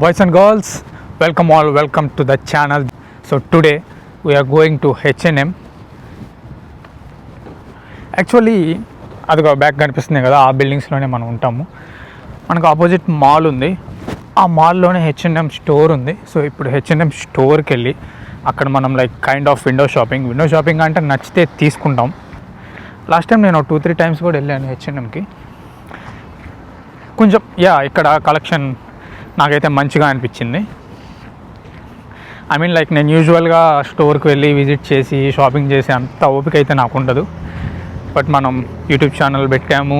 Boys and girls, welcome to the channel. So today we are going to H&M. Actually అదిగో back కనిపిస్తుంది కదా, ఆ బిల్డింగ్స్లోనే మనం ఉంటాము. మనకు ఆపోజిట్ మాల్ ఉంది, ఆ మాల్లోనే H&M స్టోర్ ఉంది. సో ఇప్పుడు H&M స్టోర్కి వెళ్ళి అక్కడ మనం కైండ్ ఆఫ్ విండో షాపింగ్ అంటే నచ్చితే తీసుకుంటాం. లాస్ట్ టైం నేను 2-3 టైమ్స్ కూడా వెళ్ళాను H&Mకి. కొంచెం ఇక్కడ కలెక్షన్ నాకైతే మంచిగా అనిపించింది. నేను యూజువల్గా స్టోర్కి వెళ్ళి విజిట్ చేసి షాపింగ్ చేసి అంత ఓపిక అయితే నాకు ఉండదు. బట్ మనం యూట్యూబ్ ఛానల్ పెట్టాము,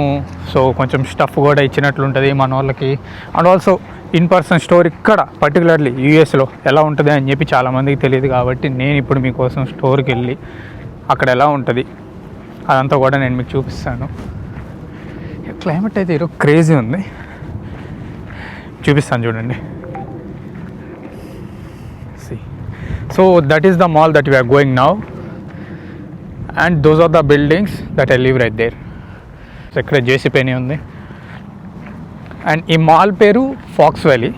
సో కొంచెం స్టఫ్ కూడా ఇచ్చినట్లుంటుంది మన వాళ్ళకి. And also in person store ఇక్కడ పర్టికులర్లీ యూఎస్లో ఎలా ఉంటుంది అని చెప్పి చాలామందికి తెలియదు. కాబట్టి నేను ఇప్పుడు మీకోసం స్టోర్కి వెళ్ళి అక్కడ ఎలా ఉంటుంది అదంతా కూడా నేను మీకు చూపిస్తాను. క్లైమేట్ అయితే ఈరోజు క్రేజీ ఉంది, చూపిస్తాను చూడండి. So that is the mall that we are going now and those are the buildings that I live right there. So ఇక్కడ జేసీ పెనీ ఉంది అండ్ ఈ మాల్ పేరు ఫాక్స్ వ్యాలీ.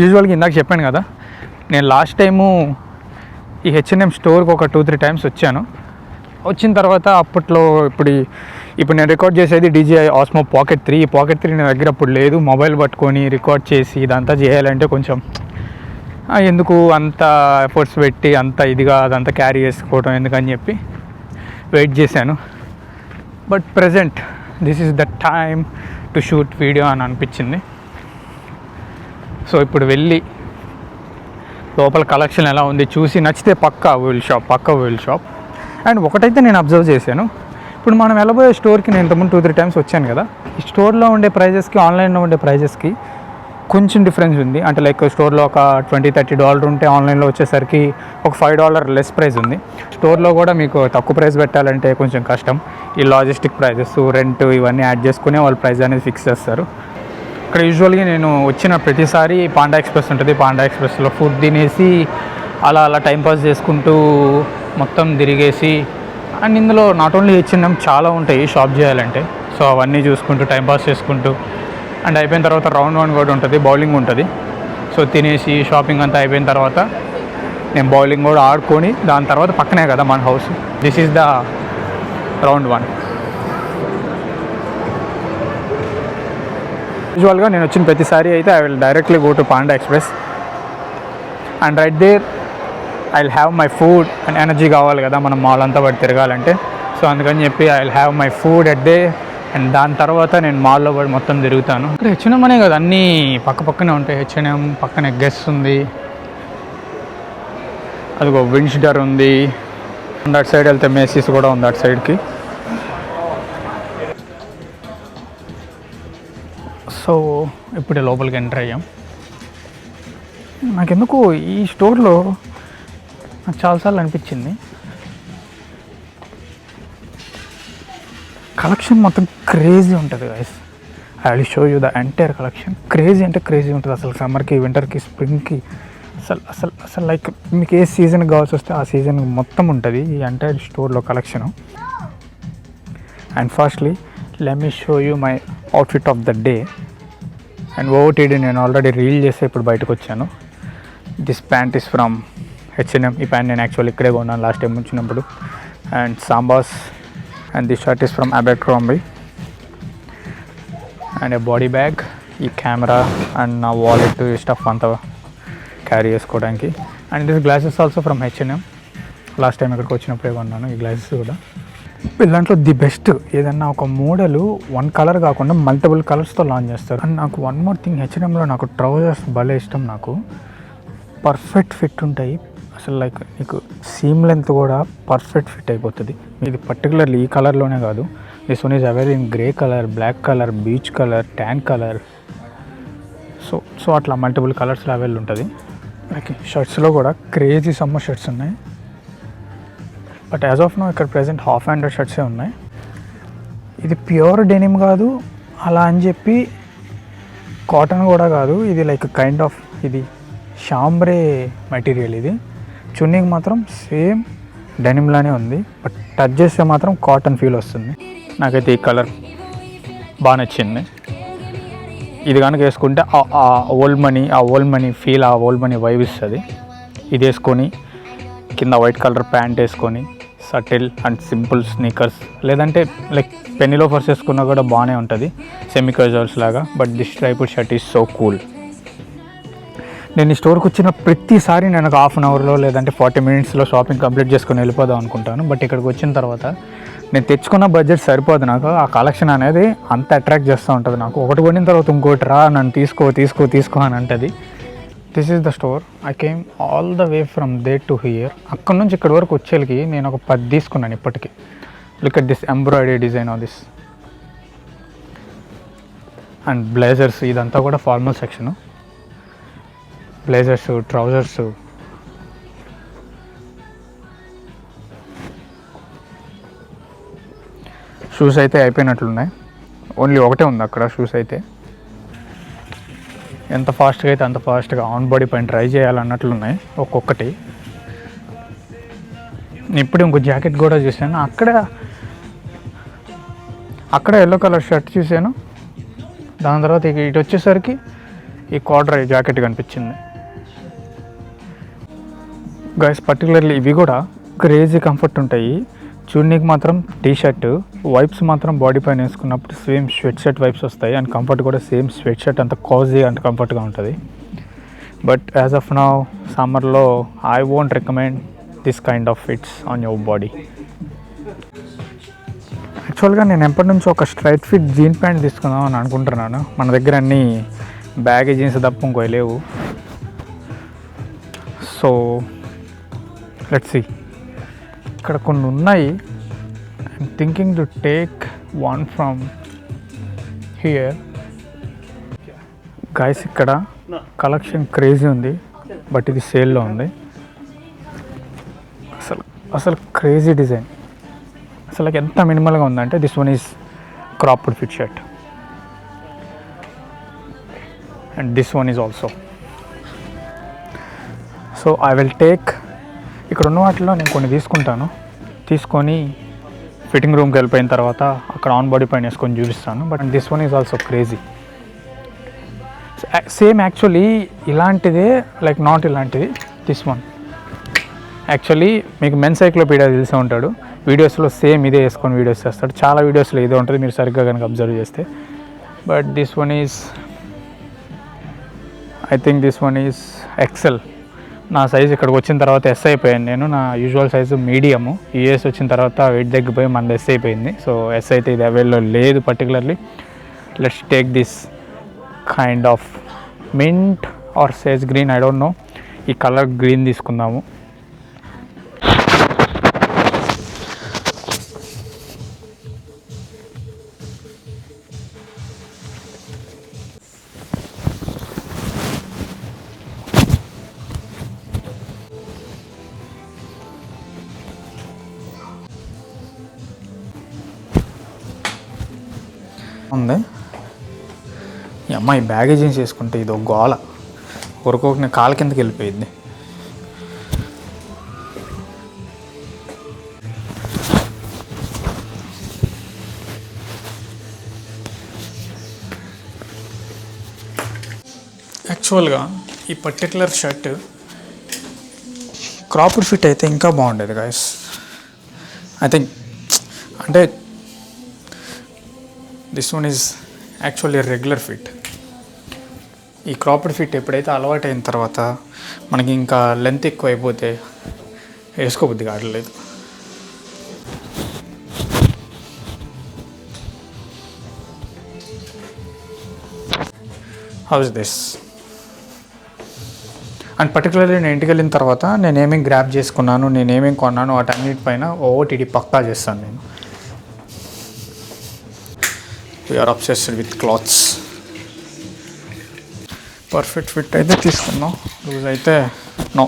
యూజువల్గా ఇందాక చెప్పాను కదా, నేను లాస్ట్ టైము ఈ H&M స్టోర్కి ఒక 2-3 టైమ్స్ వచ్చాను. వచ్చిన తర్వాత అప్పట్లో ఇప్పుడు నేను రికార్డ్ చేసేది DJI Osmo Pocket 3. ఈ Pocket 3 నా దగ్గర అప్పుడు లేదు. మొబైల్ పట్టుకొని రికార్డ్ చేసి ఇదంతా చేయాలంటే కొంచెం ఎందుకు అంత ఎఫర్ట్స్ పెట్టి అంత ఇదిగా అదంతా క్యారీ చేసుకోవడం ఎందుకని చెప్పి వెయిట్ చేశాను. But present this is the time to shoot video అని అనిపించింది. సో ఇప్పుడు వెళ్ళి లోపల కలెక్షన్ ఎలా ఉంది చూసి నచ్చితే పక్కా విల్ షాప్. అండ్ ఒకటైతే నేను అబ్జర్వ్ చేశాను, ఇప్పుడు మనం వెళ్ళబోయే స్టోర్కి నేను ఇంతకుముందు 2-3 టైమ్స్ వచ్చాను కదా, ఈ స్టోర్లో ఉండే ప్రైజెస్కి ఆన్లైన్లో ఉండే ప్రైజెస్కి కొంచెం డిఫరెన్స్ ఉంది. అంటే స్టోర్లో ఒక $20-30 ఉంటే ఆన్లైన్లో వచ్చేసరికి ఒక $5 లెస్ ప్రైస్ ఉంది. స్టోర్లో కూడా మీకు తక్కువ ప్రైస్ పెట్టాలంటే కొంచెం కష్టం. ఈ లాజిస్టిక్ ప్రైజెస్, రెంట్ ఇవన్నీ యాడ్ చేసుకునే వాళ్ళు ప్రైస్ అనేది ఫిక్స్ చేస్తారు. ఇక్కడ యూజువల్గా నేను వచ్చిన ప్రతిసారి పాండా ఎక్స్ప్రెస్ ఉంటుంది. పాండా ఎక్స్ప్రెస్లో ఫుడ్ తినేసి అలా టైంపాస్ చేసుకుంటూ మొత్తం తిరిగేసి, అండ్ ఇందులో నాట్ ఓన్లీ H&M చాలా ఉంటాయి షాప్ చేయాలంటే. సో అవన్నీ చూసుకుంటూ టైంపాస్ చేసుకుంటూ, అండ్ అయిపోయిన తర్వాత రౌండ్ 1 కూడా ఉంటుంది, బౌలింగ్ ఉంటుంది. సో తినేసి షాపింగ్ అంతా అయిపోయిన తర్వాత నేను బౌలింగ్ కూడా ఆడుకొని దాని తర్వాత పక్కనే కదా మన house. This is the round 1. యూజువల్గా నేను వచ్చిన ప్రతిసారి అయితే I will directly go to Panda Express and right there I will have my food. And energy కావాలి కదా మనం మాల్ అంతా పడి తిరగాలంటే. సో అందుకని చెప్పి I will have my food at day and దాని తర్వాత నేను మాల్లో పడి మొత్తం తిరుగుతాను. ఇక్కడ H&M అనే కదా, అన్నీ పక్కనే ఉంటాయి. H&M పక్కనే గెస్ ఉంది, అదిగో విన్స్డర్ ఉంది. అటు సైడ్ వెళ్తే మేసీస్ కూడా ఉంది అటు సైడ్కి. సో ఇప్పుడే లోపలికి ఎంటర్ అయ్యాం. నాకెందుకు ఈ స్టోర్లో నాకు చాలాసార్లు అనిపించింది, కలెక్షన్ మొత్తం క్రేజీ ఉంటుంది guys. I will show you the entire collection. Crazy అంటే క్రేజీ ఉంటుంది అసలు. సమ్మర్కి, వింటర్కి, స్ప్రింగ్కి అసలు మీకు ఏ సీజన్కి కావాల్సి వస్తే ఆ సీజన్ మొత్తం ఉంటుంది ఈ ఎంటైర్ స్టోర్లో collection. And firstly let me show you my outfit of the day. And OOTD నేను ఆల్రెడీ రీల్ చేస్తే ఇప్పుడు బయటకు వచ్చాను. This pant is from H&M. ఈ ప్యాంట్ నేను యాక్చువల్లీ ఇక్కడే కొన్నాను లాస్ట్ టైం వచ్చినప్పుడు. And sambas. And this shirt is from Abercrombie. And a body bag, ఈ కెమెరా అండ్ నా వాలెట్, ఈ స్టఫ్ అంతా క్యారీ చేసుకోవడానికి. And this glasses also from H&M. Last time ఇక్కడికి వచ్చినప్పుడే కొన్నాను ఈ గ్లాసెస్ కూడా. దాంట్లో ది బెస్ట్ ఏదన్నా ఒక మోడలు 1 కలర్ కాకుండా మల్టిపుల్ కలర్స్తో లాంచ్ చేస్తారు. అండ్ నాకు 1 మోర్ థింగ్, H&Mలో నాకు ట్రౌజర్స్ భలే ఇష్టం. నాకు పర్ఫెక్ట్ ఫిట్ ఉంటాయి అసలు. నీకు సీమ్ లెంత్ కూడా పర్ఫెక్ట్ ఫిట్ అయిపోతుంది. ఇది పర్టికులర్లీ ఈ కలర్లోనే కాదు, this one is available in grey colour, black colour, beach colour, tan colour. So అట్లా మల్టిపుల్ కలర్స్లో అవైలబుల్ ఉంటుంది. షర్ట్స్లో కూడా క్రేజీ సమ్మర్ షర్ట్స్ ఉన్నాయి. బట్ యాజ్ ఆఫ్ నో ఇక్కడ ప్రెజెంట్ హాఫ్ హ్యాండెడ్ షర్ట్సే ఉన్నాయి. ఇది ప్యూర్ డెనిమ్ కాదు అలా అని చెప్పి కాటన్ కూడా కాదు. ఇది కైండ్ ఆఫ్ ఇది షాంబ్రే మెటీరియల్. ఇది చున్నీకి మాత్రం సేమ్ డెనిమ్లానే ఉంది, బట్ టచ్ చేస్తే మాత్రం కాటన్ ఫీల్ వస్తుంది. నాకైతే ఈ కలర్ బాగా నచ్చింది. ఇది కనుక వేసుకుంటే ఆ ఓల్డ్ మనీ ఫీల్, ఆ ఓల్డ్ మనీ వైబ్ ఇస్తుంది. ఇది వేసుకొని కింద వైట్ కలర్ ప్యాంట్ వేసుకొని సటిల్ అండ్ సింపుల్ స్నీకర్స్, లేదంటే లైక్ పెన్నీ లోఫర్స్ వేసుకున్నా కూడా బాగానే ఉంటుంది, సెమీ క్యాజువల్స్ లాగా. But this striped shirt is so cool. నేను ఈ స్టోర్కి వచ్చిన ప్రతిసారి నేను ఒక హాఫ్ అన్ అవర్లో లేదంటే 40 minutesలో షాపింగ్ కంప్లీట్ చేసుకొని వెళ్ళిపోదాం అనుకుంటాను. బట్ ఇక్కడికి వచ్చిన తర్వాత నేను తెచ్చుకున్న బడ్జెట్ సరిపోదు నాకు. ఆ కలెక్షన్ అనేది అంత అట్రాక్ట్ చేస్తూ ఉంటుంది నాకు. ఒకటి కొనిన తర్వాత ఇంకోటి రా, నన్ను తీసుకో అని అంటది. This is the store. I came all the way from there to here. అక్కడ నుంచి ఇక్కడి వరకు వచ్చేకి నేను ఒక 10 తీసుకున్నాను ఇప్పటికీ. Look at this embroidery design of this and blazers. ఇదంతా కూడా formal section. Blazers, trousers, shoes అయితే అయిపోయినట్లున్నాయి. ఓన్లీ ఒకటే ఉంది అక్కడ షూస్ అయితే. ఎంత ఫాస్ట్గా అయితే అంత ఫాస్ట్గా ఆన్ బాడీ పైన ట్రై చేయాలన్నట్లున్నాయి ఒక్కొక్కటి. ఇప్పుడు ఇంకో జాకెట్ కూడా చూసాను. అక్కడ ఎల్లో కలర్ షర్ట్ చూసాను. దాని తర్వాత ఇటు వచ్చేసరికి ఈ కార్డ్రై జాకెట్ కనిపించింది. గైస్ పర్టికులర్లీ ఇవి కూడా క్రేజీ కంఫర్ట్ ఉంటాయి. చూడనీకి మాత్రం టీ షర్ట్, వైప్స్ మాత్రం బాడీ పైన వేసుకున్నప్పుడు సేమ్ స్వెట్ షర్ట్ వైప్స్ వస్తాయి. అండ్ కంఫర్ట్ కూడా సేమ్ స్వెట్ షర్ట్, అంత కాజీ అండ్ కంఫర్ట్గా ఉంటుంది. బట్ యాజ్ ఆఫ్ నౌ సమ్మర్లో I won't recommend this kind of fits on your body. యాక్చువల్గా నేను ఎప్పటి నుంచో ఒక స్ట్రైట్ ఫిట్ జీన్ ప్యాంట్ తీసుకుందాం అని అనుకుంటున్నాను. మన దగ్గర అన్నీ బ్యాగీ జీన్స్ తప్ప ఇంకో లేవు. So let's see. ఇక్కడ కొన్ని ఉన్నాయి. I'm thinking to take one from here. Guys ఇక్కడ కలెక్షన్ క్రేజీ ఉంది, బట్ ఇది సేల్లో ఉంది. అసలు క్రేజీ డిజైన్. అసలు ఎంత మినిమల్గా ఉందంటే this one is cropped fit shirt and this one is also. So I will take, ఇక్కడ ఉన్న వాటిలో నేను కొన్ని తీసుకొని ఫిట్టింగ్ రూమ్కి వెళ్ళిపోయిన తర్వాత అక్కడ ఆన్ బాడీ పైన వేసుకొని చూపిస్తాను. But this one is also crazy. Same actually ఇలాంటిదే, లైక్ నాట్ ఇలాంటిది. దిస్ వన్ యాక్చువల్లీ మీకు మెన్స్ సైక్లోపీడియా తెలిసే ఉంటాడు. వీడియోస్లో సేమ్ ఇదే వేసుకొని వీడియోస్ చేస్తాడు. చాలా వీడియోస్లో ఇదే ఉంటుంది మీరు సరిగ్గా కనుక అబ్జర్వ్ చేస్తే. But this one is, I think this one is XL. నా సైజు ఇక్కడికి వచ్చిన తర్వాత ఎస్ అయిపోయాను నేను. నా యూజువల్ సైజు మీడియము. యూఎస్ వచ్చిన తర్వాత వెయిట్ తగ్గిపోయి మనది ఎస్ అయిపోయింది. సో ఎస్ అయితే ఇది అవైలబుల్లో లేదు particularly. Let's take this kind of mint or sage green, I don't know. ఈ కలర్ గ్రీన్ తీసుకుందాము. ఉంది ఈ అమ్మాయి బ్యాగేజ్ జీన్స్ వేసుకుంటే ఇది ఒక గోల. ఒరకొక కాళ్ళ కిందకి వెళ్ళిపోయింది. యాక్చువల్గా ఈ పర్టికులర్ షర్ట్ క్రాప్డ్ ఫిట్ అయితే ఇంకా బాగుండేది గాయస్. ఐ థింక్ అంటే this one is actually regular fit. ఈ క్రాప్డ్ ఫిట్ ఎప్పుడైతే అలవాటు అయిన తర్వాత మనకి ఇంకా లెంత్ ఎక్కువ అయిపోతే వేసుకోబుద్ది కావట్లేదు. How is this? And particularly నేను ఇంటికి వెళ్ళిన తర్వాత నేనేమేమి గ్రాప్ చేసుకున్నాను, నేనేమేమి కొన్నాను వాటన్నిటిపైన ఓటీడీ పక్కా చేస్తాను నేను. We are obsessed with clothes. Perfect fit అయితే తీసుకున్నాం, లూజ్ అయితే నో.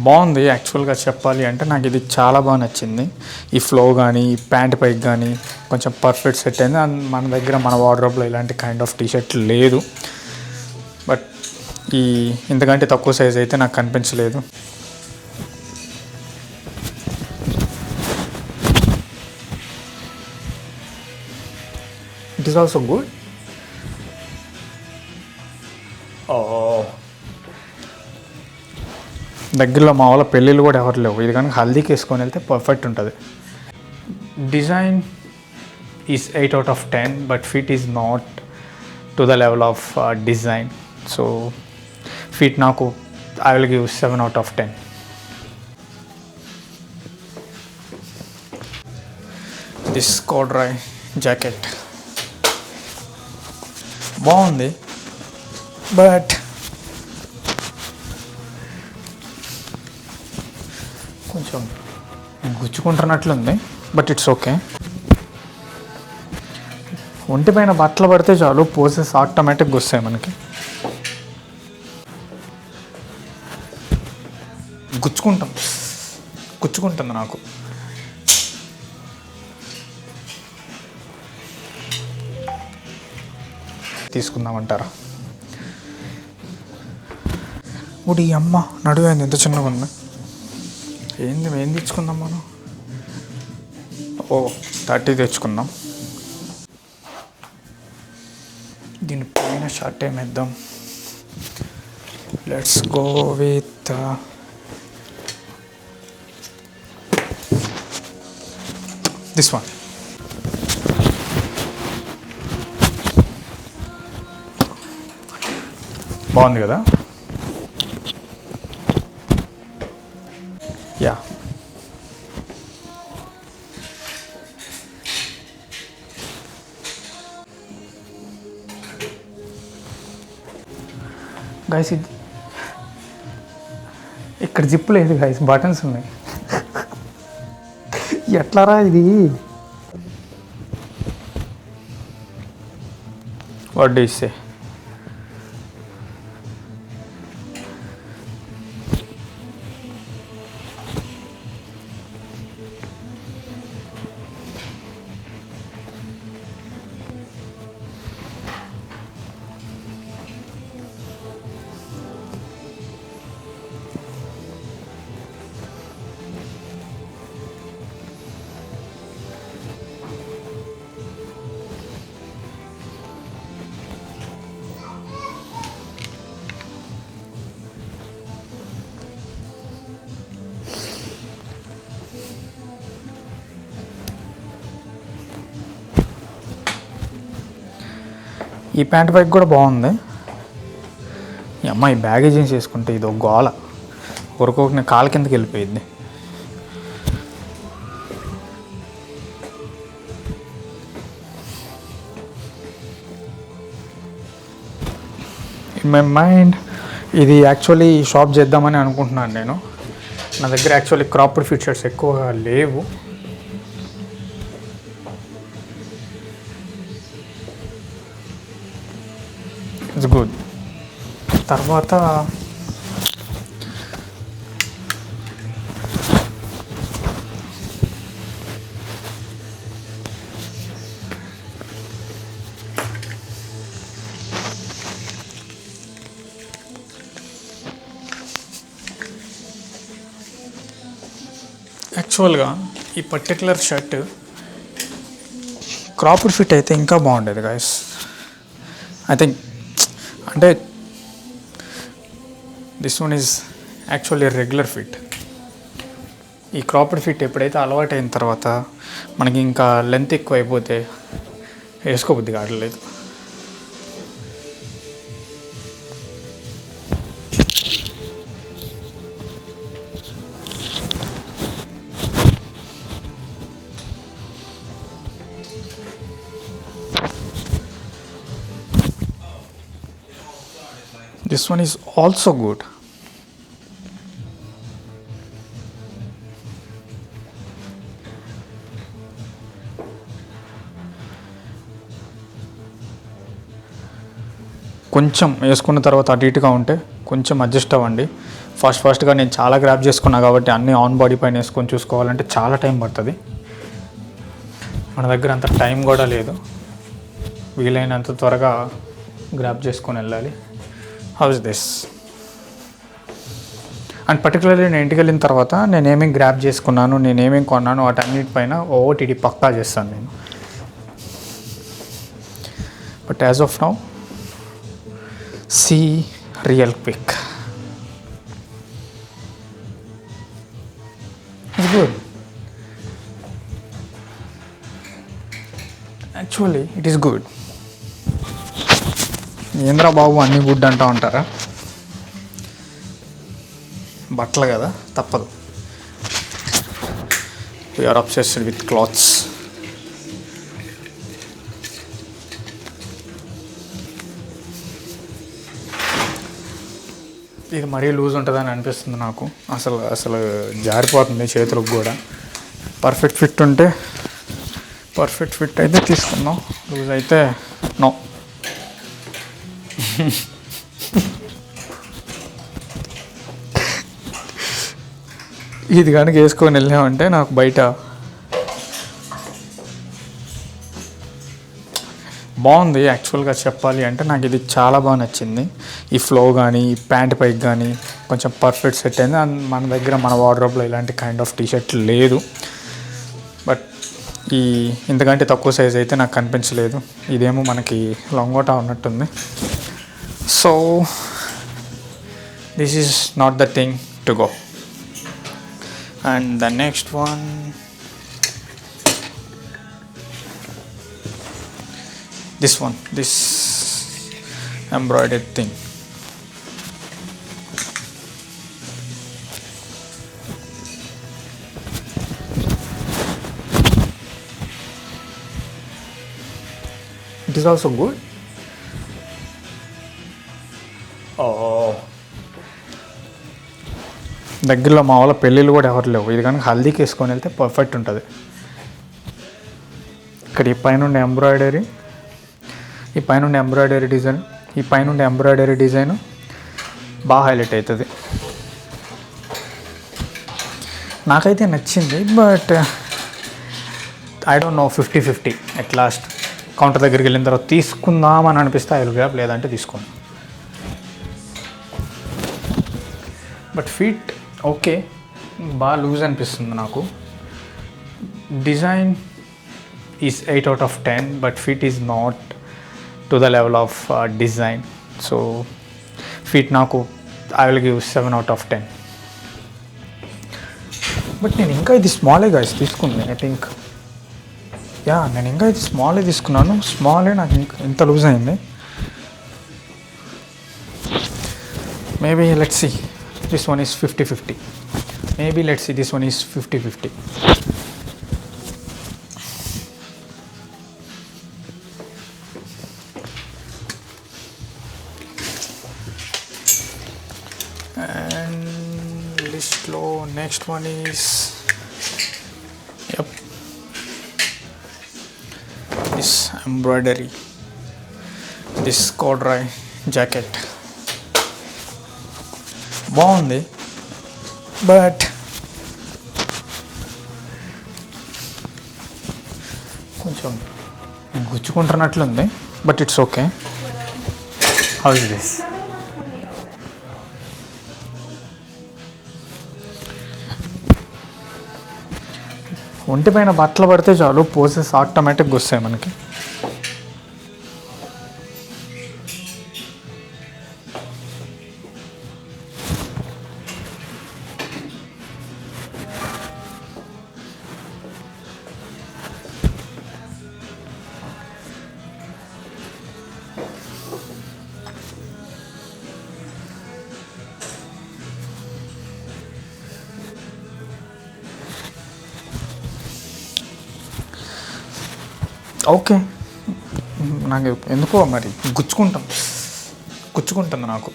బాగుంది యాక్చువల్గా చెప్పాలి అంటే. నాకు ఇది చాలా బాగా నచ్చింది. ఈ ఫ్లో కానీ ఈ ప్యాంట్ పైకి కానీ కొంచెం పర్ఫెక్ట్ సెట్ అయింది. అండ్ మన దగ్గర మన వార్డ్రోబ్లో ఇలాంటి కైండ్ ఆఫ్ టీషర్ట్ లేదు. బట్ ఈ ఇంతకంటే తక్కువ సైజ్ అయితే నాకు కనిపించలేదు. It is also good. దగ్గరలో మా వాళ్ళ పెళ్ళిళ్ళు కూడా ఎవరు లేవు, ఇది కానీ హల్దీకి వేసుకొని వెళ్తే పర్ఫెక్ట్ ఉంటుంది. Design is 8/10, but fit is not to the level of design. So fit నాకు I will give 7/10. This corduroy jacket బాగుంది, బట్ కొంచెం గుచ్చుకుంటున్నట్లుంది, బట్ ఇట్స్ ఓకే. ఒంటిపైన బట్టలు పడితే చాలు పోసెస్ ఆటోమేటిక్గా వస్తాయి మనకి. గుచ్చుకుంటుంది నాకు. తీసుకుందామంటారా? ఇప్పుడు ఈ అమ్మ నడువేంది ఎంత చిన్నగా ఉంది. ఏం తెచ్చుకుందాం మనం? 30 తెచ్చుకుందాం. దీని పైన షర్ట్ ఏమేద్దాం? Let's go with this one. బాగుంది కదా? యా, గైస్ ఇది ఇక్కడ జిప్ లేదు గైస్, బటన్స్ ఉన్నాయి. ఎట్లారా ఇది? What do you say? ఈ ప్యాంట్ పైకి కూడా బాగుంది. ఈ అమ్మాయి బ్యాగీ జీన్స్ వేసుకుంటే ఇది ఒక గోల, ఒక్కొక్క కాలు కిందకి వెళ్ళిపోయింది. ఇన్ మై మైండ్ ఇది యాక్చువల్లీ షాప్ చేద్దామని అనుకుంటున్నాను నేను. నా దగ్గర యాక్చువల్లీ క్రాప్డ్ ఫిట్ షర్ట్స్ ఎక్కువగా లేవు. It's good. తర్వాత యాక్చువల్గా ఈ పర్టికులర్ షర్ట్ క్రాప్డ్ ఫిట్ అయితే ఇంకా బాగుండేది గాయస్. ఐ థింక్ అంటే this one is actually regular fit. ఈ క్రాప్డ్ ఫిట్ ఎప్పుడైతే అలవాటు అయిన తర్వాత మనకి ఇంకా లెంత్ ఎక్కువ అయిపోతే వేసుకోబుద్ది కావట్లేదు. This one is also good. కొంచెం వేసుకున్న తర్వాత అటు ఇటుగా ఉంటే కొంచెం అడ్జస్ట్ అవ్వండి. ఫాస్ట్గా నేను చాలా గ్రాప్ చేసుకున్నా కాబట్టి అన్నీ ఆన్ బాడీ పైన వేసుకొని చూసుకోవాలంటే చాలా టైం పడుతుంది. మన దగ్గర అంత టైం కూడా లేదు. వీలైనంత త్వరగా గ్రాప్ చేసుకొని వెళ్ళాలి. How is this? And particularly నేను ఇంటికి వెళ్ళిన తర్వాత నేనేమేమి గ్రాప్ చేసుకున్నాను, నేనేమేమి కొన్నాను వాటన్నిటిపైన ఓటీటీ పక్కా చేస్తాను నేను. But as of now, see real quick. It's good. Actually, it is good. ఏంద్రా బాబు అన్నీ గుడ్ అంటూ ఉంటారా? బట్టలు కదా, తప్పదు. We are obsessed with clothes. ఇది మరీ లూజ్ ఉంటుందని అనిపిస్తుంది నాకు. అసలు జారిపోతుంది చేతులకు కూడా. పర్ఫెక్ట్ ఫిట్ ఉంటే, పర్ఫెక్ట్ ఫిట్ అయితే తీసుకుందాం, లూజ్ అయితే నో. ఇది కనుక వేసుకొని వెళ్ళామంటే నాకు బయట బాగుంది. యాక్చువల్గా చెప్పాలి అంటే నాకు ఇది చాలా బాగా నచ్చింది. ఈ ఫ్లో కానీ, ఈ ప్యాంట్ పైకి కానీ కొంచెం పర్ఫెక్ట్ సెట్ అయింది. మన దగ్గర మన వార్డ్రోబ్లో ఇలాంటి కైండ్ ఆఫ్ టీషర్ట్ లేదు. బట్ ఇంతకంటే తక్కువ సైజ్ అయితే నాకు కనిపించలేదు. ఇదేమో మనకి లొంగోటా ఉన్నట్టుంది. So this is not the thing to go. And the next one, this embroidered thing. It is also good. Oh, దగ్గరలో మా వాళ్ళ పెళ్ళిళ్ళు కూడా ఎవరు లేవు. ఇది కనుక హల్దీకి వేసుకొని వెళ్తే పర్ఫెక్ట్ ఉంటుంది. ఇక్కడ ఈ పైనుండి ఎంబ్రాయిడరీ, ఈ పైనుండి ఎంబ్రాయిడరీ డిజైన్ బాగా హైలైట్ అవుతుంది. నాకైతే నచ్చింది. But I don't no, 50-50 at last. Counter దగ్గరికి వెళ్ళిన తర్వాత తీసుకుందామని అనిపిస్తే ఐ విల్ గ్రాబ్, లేదంటే తీసుకోండి. బట్ ఫిట్ ఓకే, బాగా లూజ్ అనిపిస్తుంది నాకు. Design is 8 out of 10, but fit is not to the level of design. So fit నాకు I will give 7 out of 10. But నేను ఇంకా ఇది స్మాలే గైస్ తీసుకుంది. ఐ థింక్ నేను ఇంకా ఇది స్మాలే తీసుకున్నాను. స్మాలే నాకు ఇంత లూజ్ అయింది. Maybe let's see. This one is 50-50. Maybe let's see, this one is 50-50. And list low. Next one is this embroidery, this corduroy jacket. బాగుంది, బట్ కొంచెం గుచ్చుకుంటున్నట్లుంది. But it's okay. How is this? ఒంటిపైన బట్టలు పడితే చాలు, possess ఆటోమేటిక్గా వస్తాయి మనకి. ఓకే, నాకు ఎందుకో మరి గుచ్చుకుంటుంది నాకు.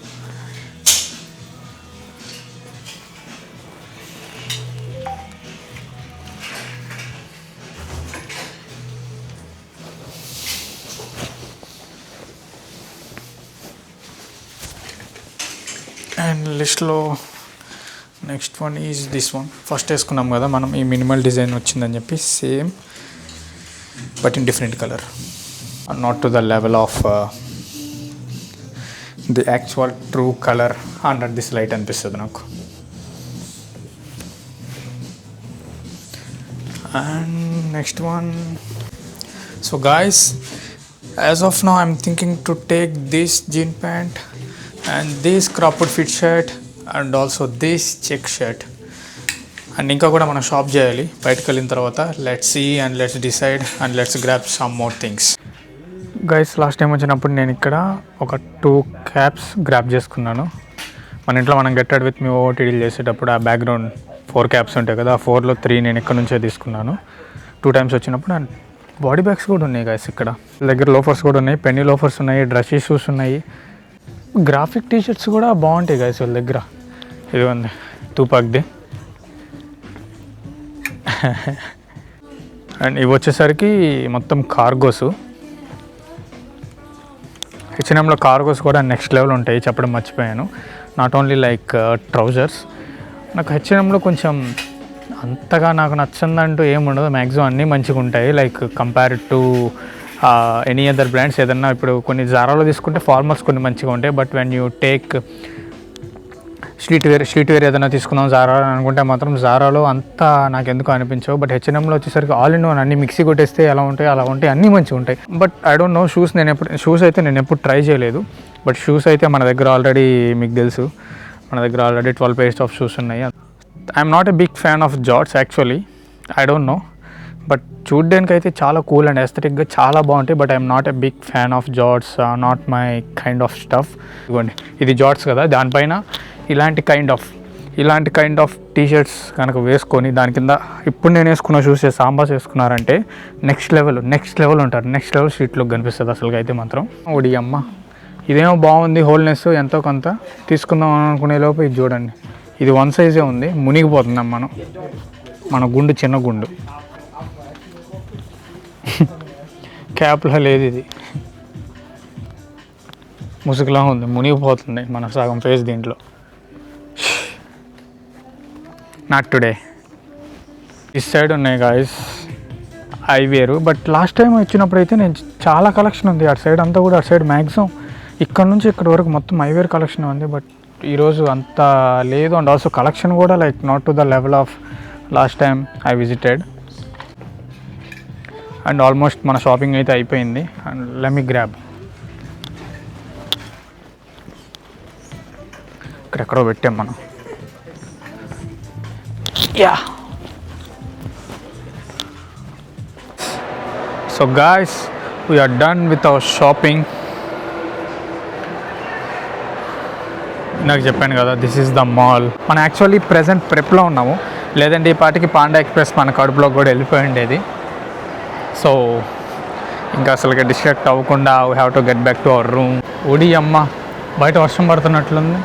అండ్ లిస్ట్లో next one is this one. First వేసుకున్నాం కదా మనం, ఈ మినిమల్ డిజైన్ వచ్చిందని చెప్పి, same but in different colour. Not to the level of the actual true colour under this light అనిపిస్తుంది నాకు. And next one, so guys As of now, I'm thinking to take this jean pant and this cropped fit shirt and also this check shirt. And ఇంకా కూడా మనం shop చేయాలి బయటకు వెళ్ళిన తర్వాత. Let's see and let's decide and let's grab some more things. Guys last time వచ్చినప్పుడు నేను ఇక్కడ ఒక 2 క్యాప్స్ గ్రాబ్ చేసుకున్నాను. మన ఇంట్లో మనం గెట్ విత్ మీ ఓటీడీలు చేసేటప్పుడు ఆ బ్యాక్గ్రౌండ్ 4 క్యాప్స్ ఉంటాయి కదా, ఆ 4లో 3 నేను ఇక్కడ నుంచే తీసుకున్నాను. 2 times వచ్చినప్పుడు. అండ్ బాడీ బ్యాగ్స్ కూడా ఉన్నాయి గైస్ ఇక్కడ. దగ్గర లోఫర్స్ కూడా ఉన్నాయి, పెన్నీ లోఫర్స్ ఉన్నాయి, డ్రెస్సీ షూస్ ఉన్నాయి, గ్రాఫిక్ టీషర్ట్స్ కూడా బాగుంటాయి గైస్ వాళ్ళ దగ్గర. ఇది ఉంది టూపాక్ది. అండ్ ఇవి వచ్చేసరికి మొత్తం కార్గోస్. హెచ్ఎన్ఎంలో కార్గోస్ కూడా నెక్స్ట్ లెవెల్ ఉంటాయి, చెప్పడం మర్చిపోయాను. Not only like trousers. నాకు హెచ్ఎన్ఎంలో కొంచెం అంతగా నాకు నచ్చిందంటూ ఏముండదు, మ్యాక్సిమం అన్నీ మంచిగా ఉంటాయి. Like compared to any other brands. ఏదన్నా ఇప్పుడు కొన్ని జారాలో తీసుకుంటే ఫార్మల్స్ కొన్ని మంచిగా ఉంటాయి, but when you take street wear ఏదైనా తీసుకుందాం జారా అనుకుంటే మాత్రం జారాలో అంతా నాకు ఎందుకు అనిపించవు. బట్ హెచ్ఎన్ఎంలో వచ్చేసరికి ఆల్ ఇన్ వన్, అన్ని మిక్సీ కొట్టేస్తే ఎలా ఉంటాయి అలా ఉంటాయి, అన్నీ మంచిగా ఉంటాయి. But I don't no shoes అయితే నేను ఎప్పుడు ట్రై చేయలేదు. బట్ షూస్ అయితే మన దగ్గర ఆల్రెడీ మీకు తెలుసు, మన దగ్గర ఆల్రెడీ 12 pairs ఆఫ్ షూస్ ఉన్నాయి. I'm not a big fan of Jordans actually, I don't know. But చూడ్డానికి అయితే చాలా కూల్ అండ్ ఎస్థెటిక్గా చాలా బాగుంటాయి. But I'm not a big fan of Jordans, not my kind of stuff. ఇదిగోండి ఇది జార్డ్స్ కదా, దానిపైన ఇలాంటి కైండ్ ఆఫ్ టీషర్ట్స్ కనుక వేసుకొని దాని కింద ఇప్పుడు నేను వేసుకున్న షూస్ సాంబాస్ వేసుకున్నారంటే నెక్స్ట్ లెవెల్ ఉంటారు. నెక్స్ట్ లెవెల్ స్ట్రీట్లోకి కనిపిస్తుంది అసలుగా అయితే మాత్రం. ఒడి అమ్మ ఇదేమో బాగుంది, హోల్నెస్ ఎంతో కొంత తీసుకుందాం అనుకునే లోపు ఇది చూడండి, ఇది 1 size ఉంది, మునిగిపోతున్నాం మన గుండు, చిన్న గుండు. క్యాప్లో లేదు, ఇది ముసుగులా ఉంది, మునిగిపోతుంది మన సగం ఫేస్ దీంట్లో. Not today. ఈ సైడ్ ఉన్నాయి గాయస్ ఐవేరు. బట్ లాస్ట్ టైం వచ్చినప్పుడు అయితే నేను చాలా కలెక్షన్ ఉంది అటు సైడ్ అంతా కూడా. అటు సైడ్ మ్యాక్సిమం ఇక్కడ నుంచి ఇక్కడ వరకు మొత్తం ఐవేర్ కలెక్షన్ ఉంది. బట్ ఈరోజు అంత లేదు. అండ్ ఆల్సో కలెక్షన్ కూడా like not to the level of last time I visited. And almost మన షాపింగ్ అయితే అయిపోయింది. And let me grab. ఇక్కడెక్కడో పెట్టాం మనం. Yeah so guys, we are done with our shopping. నాకు చెప్పాను కదా, దిస్ ఈజ్ ద మాల్. మనం యాక్చువల్లీ ప్రెజెంట్ ప్రెప్లో ఉన్నాము, లేదంటే ఈ పాటికి పాండా ఎక్స్ప్రెస్ మన కడుపులో కూడా వెళ్ళిపోయి ఉండేది. సో ఇంకా అసలుగా డిస్ట్రాక్ట్ అవ్వకుండా we have to get back to our room. ఒడి అమ్మ బయట వర్షం పడుతున్నట్లుంది.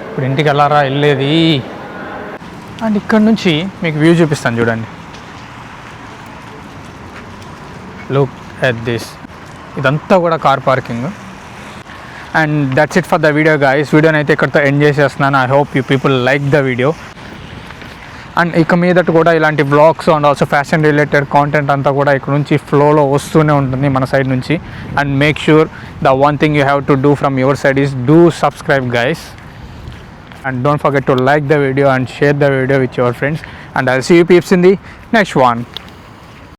ఇప్పుడు ఇంటికి వెళ్ళారా వెళ్ళేది. అండ్ ఇక్కడ నుంచి మీకు వ్యూ చూపిస్తాను చూడండి. Look at this. ఇదంతా కూడా car parking. And that's it for the video guys. వీడియోని అయితే ఇక్కడితో ఎండ్ చేసేస్తున్నాను. I hope you people like the video. And ఇక మీదట కూడా ఇలాంటి vlogs and also fashion related content అంతా కూడా ఇక్కడ నుంచి ఫ్లోలో వస్తూనే ఉంటుంది మన సైడ్ నుంచి. And make sure the one thing you have to do from your side is do subscribe guys. And don't forget to like the video and share the video with your friends. And I'll see you peeps in the next one.